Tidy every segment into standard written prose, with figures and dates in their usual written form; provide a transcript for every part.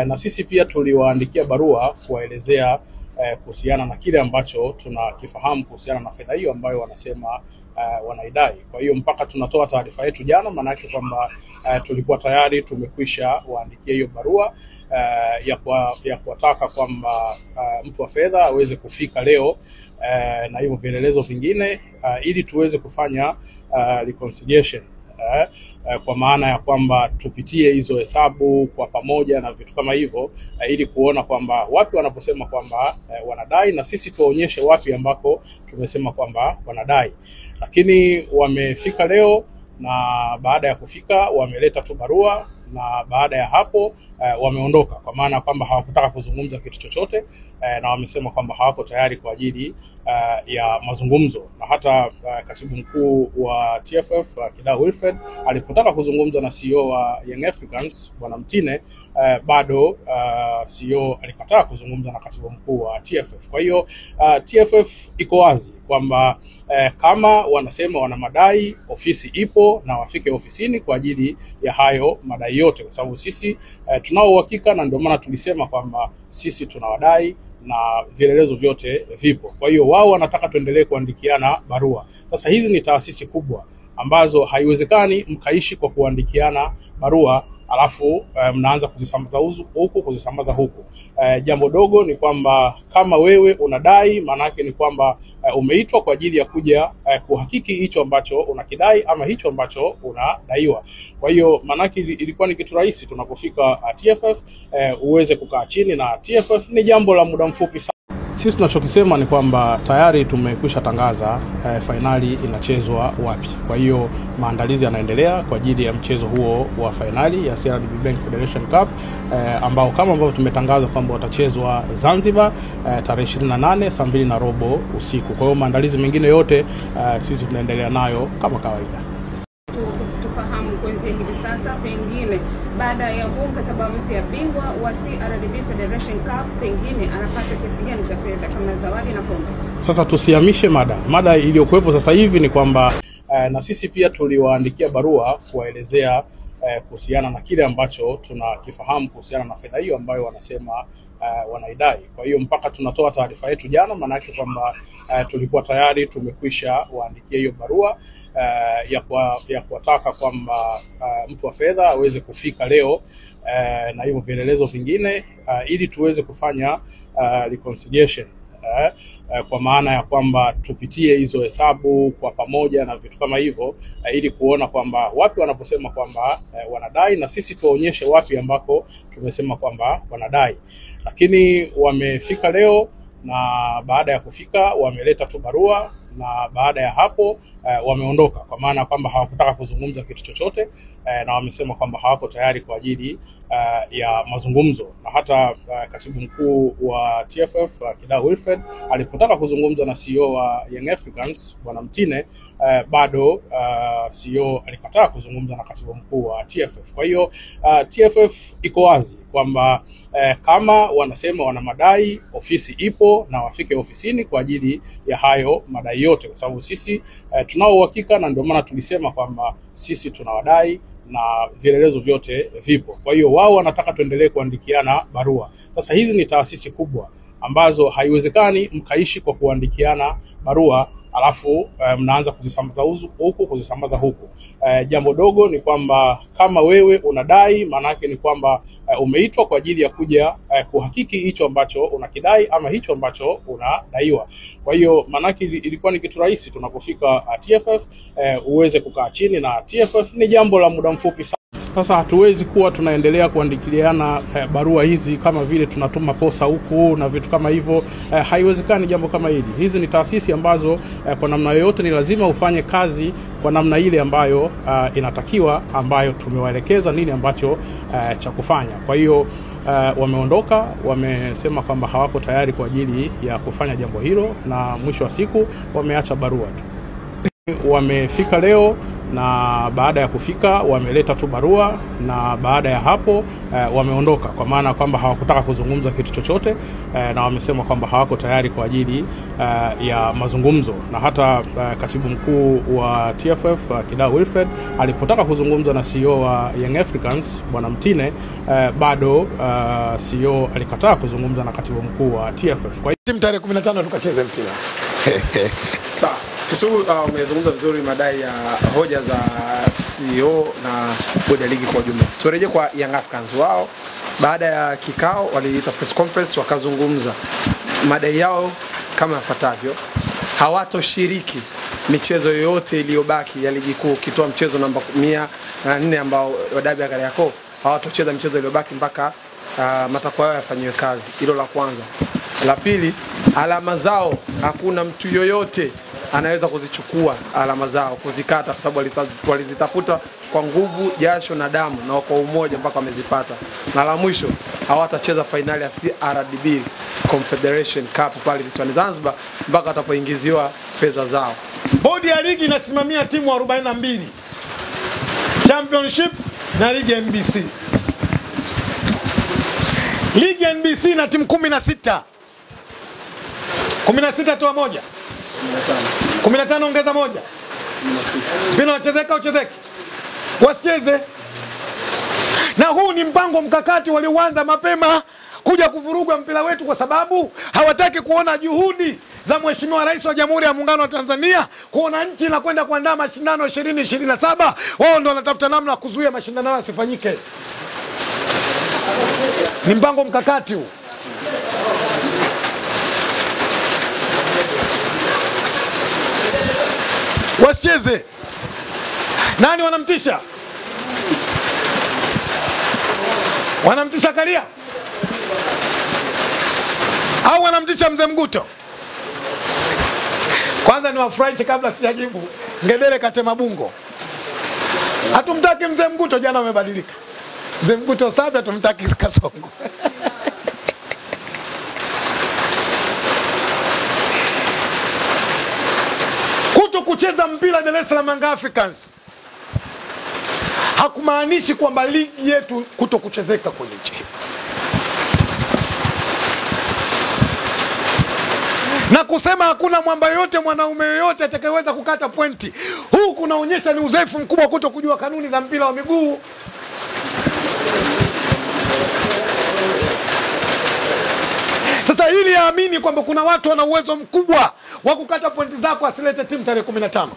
na sisi pia tuliwaandikia barua kuwaelezea kuhusiana na kile ambacho tunakifahamu kuhusiana na fedha hiyo ambayo wanasema wanaidai. Kwa hiyo mpaka tunatoa taarifa yetu jana, maana yake kwamba tulikuwa tayari tumekwisha waandikia hiyo barua ya kuwataka kwamba mtu wa fedha aweze kufika leo na hivyo vielelezo vingine ili tuweze kufanya reconciliation, kwa maana ya kwamba tupitie hizo hesabu kwa pamoja na vitu kama hivyo, ili kuona kwamba wapi wanaposema kwamba wanadai na sisi tuwaonyeshe wapi ambako tumesema kwamba wanadai. Lakini wamefika leo, na baada ya kufika wameleta tu barua, na baada ya hapo wameondoka, kwa maana kwamba hawakutaka kuzungumza kitu chochote, na wamesema kwamba hawako tayari kwa ajili ya mazungumzo. Na hata katibu mkuu wa TFF Kidau Wilfred alipotaka kuzungumza na CEO wa Young Africans Bwana Mtine, bado CEO alikataa kuzungumza na katibu mkuu wa TFF. Kwa hiyo TFF iko wazi kwamba kama wanasema wana madai, ofisi ipo na wafike ofisini kwa ajili ya hayo madai yote, kwa sababu sisi tunao uhakika, na ndio maana tulisema kwamba sisi tunawadai na vielelezo vyote vipo. Kwa hiyo wao wanataka tuendelee kuandikiana barua. Sasa hizi ni taasisi kubwa ambazo haiwezekani mkaishi kwa kuandikiana barua alafu mnaanza kuzisambaza huku kuzisambaza huku. Jambo dogo ni kwamba kama wewe unadai, maana yake ni kwamba umeitwa kwa ajili ya kuja kuhakiki hicho ambacho unakidai ama hicho ambacho unadaiwa. Kwa hiyo maana yake ilikuwa ni kitu rahisi tunapofika TFF uweze kukaa chini na TFF. Ni jambo la muda mfupi sana. Sisi tunachokisema ni kwamba tayari tumekwisha tangaza fainali inachezwa wapi. Kwa hiyo maandalizi yanaendelea kwa ajili ya mchezo huo wa fainali ya CRDB Bank Federation Cup, ambao kama ambavyo tumetangaza kwamba watachezwa Zanzibar tarehe 28 saa 2:15 usiku. Kwa hiyo maandalizi mengine yote sisi tunaendelea nayo kama kawaida. Tufahamu kuanzia hivi sasa, pengine baada ya huu mkataba mpya, bingwa wa CRDB Federation Cup pengine anapata kiasi gani cha fedha kama zawadi na kombe? Sasa tusihamishe mada iliyokuwepo sasa hivi ni kwamba na sisi pia tuliwaandikia barua kuwaelezea kuhusiana na kile ambacho tunakifahamu kuhusiana na fedha hiyo ambayo wanasema wanaidai. Kwa hiyo mpaka tunatoa taarifa yetu jana, maana yake kwamba tulikuwa tayari tumekwisha waandikia hiyo barua ya kuwataka kwamba mtu wa fedha aweze kufika leo na hivyo vielelezo vingine ili tuweze kufanya reconciliation, kwa maana ya kwamba tupitie hizo hesabu kwa pamoja na vitu kama hivyo, ili kuona kwamba wapi wanaposema kwamba wanadai na sisi tuwaonyeshe wapi ambako tumesema kwamba wanadai. Lakini wamefika leo, na baada ya kufika wameleta tu barua, na baada ya hapo wameondoka, kwa maana kwamba hawakutaka kuzungumza kitu chochote, na wamesema kwamba hawako tayari kwa ajili ya mazungumzo. Na hata katibu mkuu wa TFF Kidau Wilfred alipotaka kuzungumza na CEO wa Young Africans Bwana Mtine, bado CEO alikataa kuzungumza na katibu mkuu wa TFF. Kwa hiyo TFF iko wazi kwamba kama wanasema wana madai, ofisi ipo na wafike ofisini kwa ajili ya hayo madai yote, kwa sababu sisi tunao uhakika, na ndio maana tulisema kwamba sisi tunawadai na vielelezo vyote vipo. Kwa hiyo wao wanataka tuendelee kuandikiana barua. Sasa hizi ni taasisi kubwa ambazo haiwezekani mkaishi kwa kuandikiana barua alafu mnaanza kuzisambaza huku kuzisambaza huku. Jambo dogo ni kwamba kama wewe unadai, maana yake ni kwamba umeitwa kwa ajili ya kuja kuhakiki hicho ambacho unakidai ama hicho ambacho unadaiwa. Kwa hiyo maana yake ilikuwa ni kitu rahisi tunapofika TFF uweze kukaa chini na TFF. Ni jambo la muda mfupi sana. Sasa hatuwezi kuwa tunaendelea kuandikiliana barua hizi kama vile tunatuma posa huku na vitu kama hivyo. Haiwezekani jambo kama hili. Hizi ni taasisi ambazo kwa namna yoyote ni lazima ufanye kazi kwa namna ile ambayo inatakiwa, ambayo tumewaelekeza nini ambacho cha kufanya. Kwa hiyo wameondoka, wamesema kwamba hawako tayari kwa ajili ya kufanya jambo hilo, na mwisho wa siku wameacha barua tu. Wamefika leo, na baada ya kufika wameleta tu barua, na baada ya hapo wameondoka, kwa maana kwamba hawakutaka kuzungumza kitu chochote, na wamesema kwamba hawako tayari kwa ajili ya mazungumzo. Na hata katibu mkuu wa TFF Kidau Wilfred alipotaka kuzungumza na CEO wa Young Africans Bwana Mtine, bado CEO alikataa kuzungumza na katibu mkuu wa TFF. Kwa timu tarehe 15 tukacheze mpira. Sawa. Kisugu, umezungumza vizuri madai ya hoja za CEO na bodi ya ligi kwa ujumla. Turejee kwa Young Africans. Wao baada ya kikao waliita press conference, wakazungumza madai yao kama yafuatavyo: hawatoshiriki michezo yoyote iliyobaki ya ligi kuu, kitoa mchezo namba 104 ambao wa dabi ya Kariakoo. Hawatocheza michezo iliyobaki mpaka matakwa yao yafanywe kazi. Hilo la kwanza. La pili, alama zao hakuna mtu yoyote anaweza kuzichukua alama zao, kuzikata, kwa sababu walizitafuta kwa nguvu, jasho na damu, na kwa umoja mpaka wamezipata. Na la mwisho, hawatacheza finali ya CRDB Confederation Cup pale visiwani Zanzibar mpaka watapoingiziwa fedha zao. Bodi ya ligi inasimamia timu 42, Championship na ligi NBC. Ligi NBC na timu 16. 16 toa moja. 15 ongeza moja. 16. Bila wachezeka uchezeke. Wasicheze. Na huu ni mpango mkakati walioanza mapema kuja kuvuruga mpira wetu, kwa sababu hawataki kuona juhudi za Mheshimiwa Rais wa Jamhuri ya Muungano wa Tanzania kuona nchi inakwenda kuandaa mashindano 2027. Wao ndio wanatafuta namna kuzuia mashindano yasifanyike. Ni mpango mkakati huu. Wasicheze. Nani wanamtisha? Wanamtisha Karia? Au wanamtisha Mzee Mguto? Kwanza ni wafurahishe kabla sijajibu. Ngedere Katema Bungo. Hatumtaki Mzee Mguto, jana wamebadilika. Mzee Mguto safi, hatumtaki Kasongo. Kucheza mpira Dar es Salaam Young Africans hakumaanishi kwamba ligi yetu kutokuchezeka kwenye nchi. Na kusema hakuna mwamba yote, mwanaume yote atakayeweza kukata pointi, huu kunaonyesha ni udhaifu mkubwa kutokujua kanuni za mpira wa miguu. Sasa hili yaamini kwamba kuna watu wana uwezo mkubwa wa kukata pointi zako, asilete timu tarehe 15.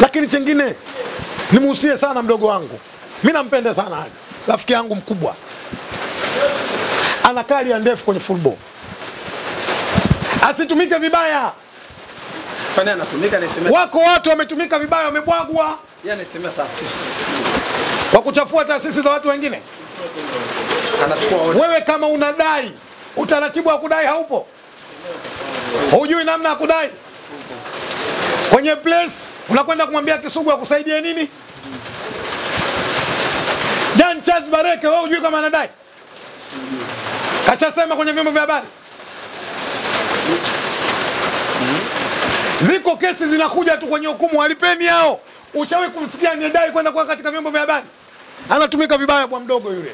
Lakini chengine nimuhusie sana mdogo wangu. Mimi nampenda sana hadi. Rafiki yangu mkubwa. Ana career ndefu kwenye football. Asitumike vibaya. Kwani anatumika niseme? Wako watu wametumika vibaya, wamebwagwa. Yeye anatemea taasisi. Kwa kuchafua taasisi za watu wengine. Anachukua order. Wewe kama unadai, utaratibu wa kudai haupo. Hujui namna ya kudai. Kwenye place unakwenda kumwambia Kisugu akusaidie nini? Jan Charles Bareke, wewe hujui kama anadai? Kashasema kwenye vyombo vya habari. Ziko kesi zinakuja tu kwenye hukumu, walipeni hao. Ushawahi kumsikia anidai kwenda kwa katika vyombo vya habari? Anatumika vibaya kwa mdogo yule.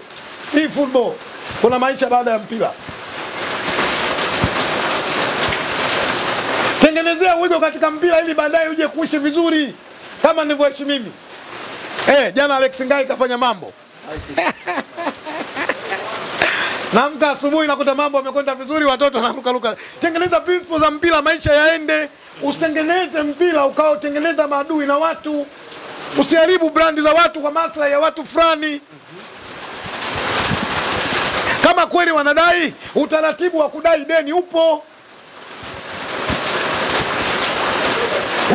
Hii football kuna maisha baada ya mpira. Tengenezea wigo katika mpira ili baadaye uje kuishi vizuri kama nilivyoishi mimi. Jana Alex Ngai kafanya mambo. Naamka asubuhi nakuta mambo yamekwenda vizuri, watoto wanaruka ruka. Tengeneza principles za mpira, maisha yaende. Usitengeneze mpira ukao tengeneza maadui na watu. Usiharibu brandi za watu kwa maslahi ya watu fulani. Kama kweli wanadai, utaratibu wa kudai deni upo.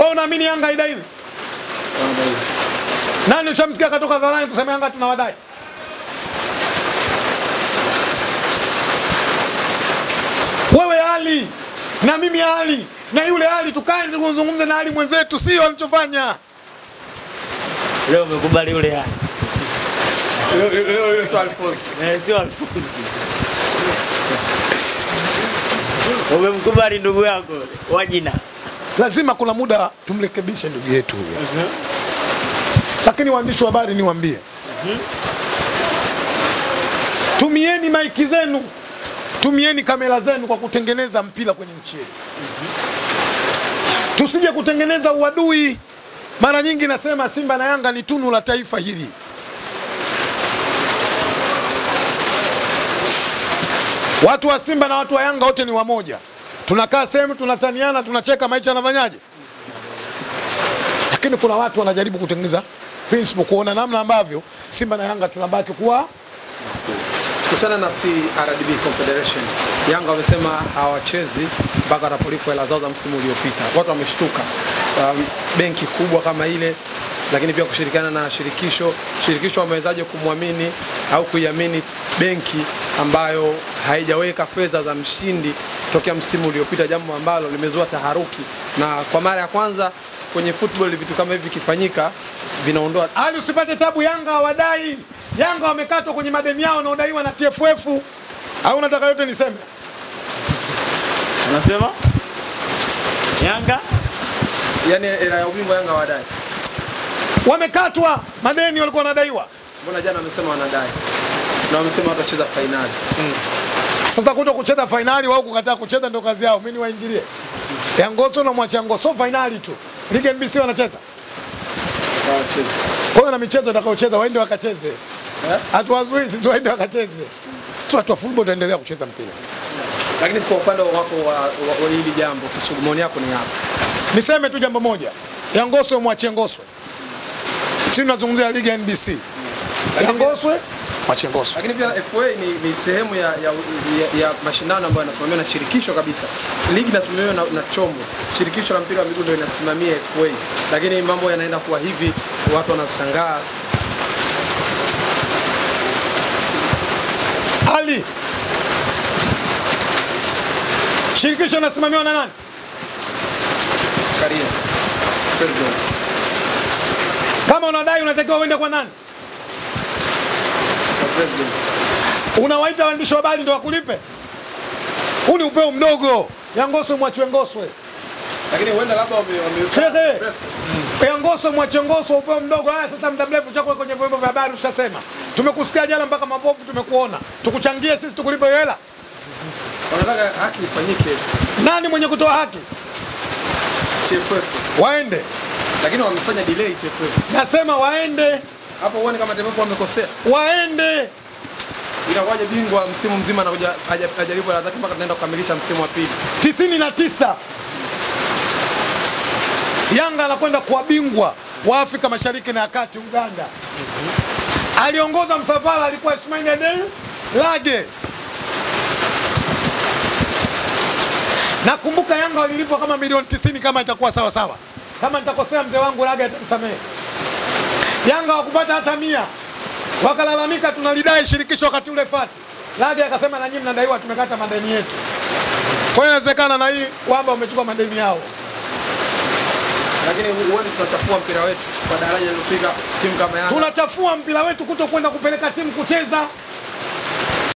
Wao naamini Yanga idai. Nani ushamsikia katoka dharani kusema Yanga tunawadai? Wewe Ali na mimi Ali na yule Ali, tukae tuzungumze na Ali mwenzetu, sio alichofanya. Leo umekubali yule Ali. Leo sio Alfonso. Sio Alfonso. Umemkubali ndugu yako Wajina. Lazima kuna muda tumrekebishe ndugu yetu huyo. Lakini waandishi wa habari niwaambie. Tumieni maiki zenu. Tumieni kamera zenu kwa kutengeneza mpira kwenye nchi yetu. Tusije kutengeneza uadui. Mara nyingi nasema Simba na Yanga ni tunu la taifa hili. Watu wa Simba na watu wa Yanga wote ni wamoja. Tunakaa sehemu, tunataniana, tunacheka, maisha yanafanyaje? Lakini kuna watu wanajaribu kutengeneza principle, kuona namna ambavyo Simba na Yanga tunabaki kuwa. Kuhusiana na CRDB Confederation, Yanga wamesema hawachezi mpaka wanapolipwa hela zao za msimu uliopita. Watu wameshtuka. Benki kubwa kama ile, lakini pia kushirikiana na shirikisho wamewezaje kumwamini au kuiamini benki ambayo haijaweka fedha za mshindi tokea msimu uliopita, jambo ambalo limezua taharuki. Na kwa mara ya kwanza kwenye football vitu kama hivi vikifanyika vinaondoa hali. Usipate tabu, Yanga hawadai. Yanga wamekatwa kwenye madeni yao na udaiwa na TFF. Au unataka yote niseme? Unasema Yanga yani era ya ubingwa Yanga hawadai. Wamekatwa madeni walikuwa wanadaiwa. Mbona jana wamesema wanadai? Na wamesema watacheza finali. Sasa kuto kucheza finali wao kukataa kucheza ndio kazi yao. Mimi waingilie. Yangoso na mwacha Ngoso finali tu. Liga NBC wanacheza. Wanacheza. Kwa hiyo na michezo watakaocheza waende wakacheze. Hatuwazuii, si waende wakacheze. Sio watu wa football wataendelea kucheza mpira. Lakini kwa upande wako wa hili jambo, kisugumoni yako ni hapa. Niseme tu jambo moja. Yangoso mwache Ngoso. Sisi tunazungumzia liga NBC. Yangoso mwache Ngoso. Lakini pia FA ni sehemu ya mashindano ambayo yanasimamiwa na shirikisho kabisa. Ligi inasimamiwa na chombo. Shirikisho la mpira wa miguu ndio linasimamia FA. Lakini mambo yanaenda kuwa hivi, watu wanashangaa. Ali, shirikisho linasimamiwa na nani? Karia. Kama unadai unatakiwa uende kwa nani? Unawaita waandishi wa habari ndio wakulipe? Huu ni upeo mdogo. Yangoso mwachwe Ngoswe. Lakini huenda labda Yangoso mwachwe Ngoswe, upeo mdogo. Haya sasa muda mrefu chako kwenye vyombo vya habari ushasema. Tumekusikia jana mpaka mabovu tumekuona. Tukuchangie sisi tukulipe hela. Wanataka haki ifanyike. Nani mwenye kutoa haki? TFF. Waende. Lakini wamefanya delay TFF. Nasema waende. Hapo uone kama TFF wamekosea. Waende. Inakuwaje bingwa msimu mzima anakuja hajalipo hela zake mpaka tunaenda kukamilisha msimu wa pili. 99. Yanga anakwenda kuwa bingwa wa Afrika Mashariki na Kati, Uganda. Aliongoza msafara alikuwa Ismail Adel Lage. Nakumbuka Yanga walilipwa kama milioni 90 kama itakuwa sawa sawa. Kama nitakosea mzee wangu Lage atanisamehe. Yanga wakupata hata 100. Wakalalamika tunalidai shirikisho wakati ule Fati. Lage akasema na nyinyi mnadaiwa, tumekata madeni yetu. Kwa hiyo inawezekana na hii kwamba umechukua madeni yao. Lakini uone tunachafua mpira wetu kwa daraja lilofika timu kama Yanga. Tunachafua mpira wetu kuto kwenda kupeleka timu kucheza.